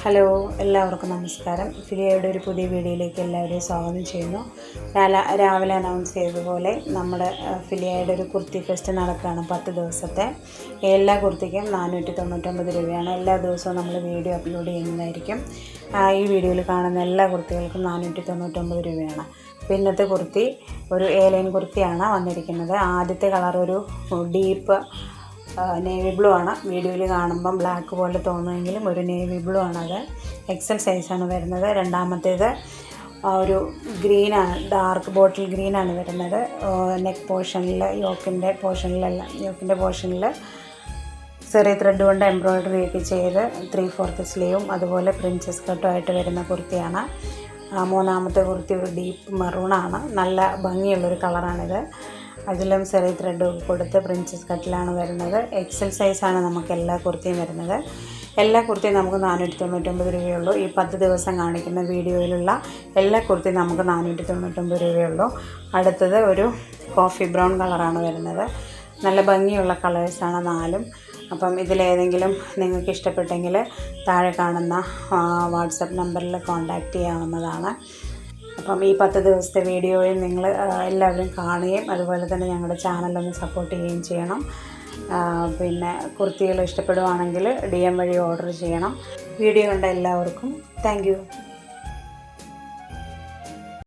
Hello, എല്ലാവർക്കും നമസ്കാരം. ഫിലിയയുടെ ഒരു പുതിയ വീഡിയോയിലേക്ക് എല്ലാവരെയും സ്വാഗതം ചെയ്യുന്നു. രാവിലെ അനൗൺസ് ചെയ്തതുപോലെ നമ്മുടെ ഫിലിയയുടെ ഒരു കുർത്തി ഫെസ്റ്റ് നടക്കുകയാണ്. 10 ദിവസത്തെ എല്ലാ കുർത്തിക്കും 499 രൂപയാണ്. എല്ലാ ദിവസവും നമ്മൾ വീഡിയോ അപ്ലോഡ് ചെയ്യുന്നതായിരിക്കും. ഈ വീഡിയോയിൽ കാണുന്ന എല്ലാ കുർത്തികൾക്കും 499 രൂപയാണ്. അപ്പോൾ ഇന്നത്തെ കുർത്തി ഒരു ലൈൻ കുർത്തിയാണ് വന്നിരിക്കുന്നത്. ആദ്യത്തെ കളർ ഒരു ഡീപ്പ് നേവി ബ്ലൂ ആണ്. വീഡിയോയിൽ കാണുമ്പം ബ്ലാക്ക് പോലെ തോന്നുമെങ്കിലും ഒരു നേവി ബ്ലൂ ആണത്. എക്സൽ സൈസാണ് വരുന്നത്. രണ്ടാമത്തേത് ഒരു ഗ്രീനാണ്, ഡാർക്ക് ബോട്ടിൽ ഗ്രീനാണ് വരുന്നത്. നെക്ക് പോർഷനിൽ യോക്കിൻ്റെ പോർഷനിൽ ചെറിയ ത്രെഡ് കൊണ്ട് എംബ്രോയ്ഡറി ഒക്കെ ചെയ്ത് 3/4 സ്ലീവും അതുപോലെ പ്രിൻസസ് കട്ടും ആയിട്ട് വരുന്ന കുർത്തിയാണ്. മൂന്നാമത്തെ കുർത്തി ഒരു ഡീപ്പ് മെറൂണാണ്. നല്ല ഭംഗിയുള്ളൊരു കളറാണിത്. അതിലും ചെറിയ ത്രെഡ് കൊടുത്ത് പ്രിൻസസ് കട്ടിലാണ് വരുന്നത്. എക്സൽ സൈസാണ് നമുക്ക് എല്ലാ കുർത്തിയും വരുന്നത്. എല്ലാ കുർത്തിയും നമുക്ക് 499 രൂപയുള്ളൂ. ഈ 10 ദിവസം കാണിക്കുന്ന വീഡിയോയിലുള്ള എല്ലാ കുർത്തിയും നമുക്ക് 499 രൂപയുള്ളൂ. അടുത്തത് ഒരു കോഫി ബ്രൗൺ കളറാണ് വരുന്നത്. നല്ല ഭംഗിയുള്ള കളേഴ്സാണ് 4ഉം. അപ്പം ഇതിലേതെങ്കിലും നിങ്ങൾക്ക് ഇഷ്ടപ്പെട്ടെങ്കിൽ താഴെ കാണുന്ന വാട്സപ്പ് നമ്പറിൽ കോൺടാക്റ്റ് ചെയ്യാവുന്നതാണ്. അപ്പം ഈ 10 ദിവസത്തെ വീഡിയോയിൽ നിങ്ങൾ എല്ലാവരും കാണുകയും അതുപോലെ തന്നെ ഞങ്ങളുടെ ചാനലൊന്ന് സപ്പോർട്ട് ചെയ്യുകയും ചെയ്യണം. പിന്നെ കുർത്തികൾ ഇഷ്ടപ്പെടുവാണെങ്കിൽ DM വഴി ഓർഡർ ചെയ്യണം. വീഡിയോ കണ്ട എല്ലാവർക്കും താങ്ക് യു.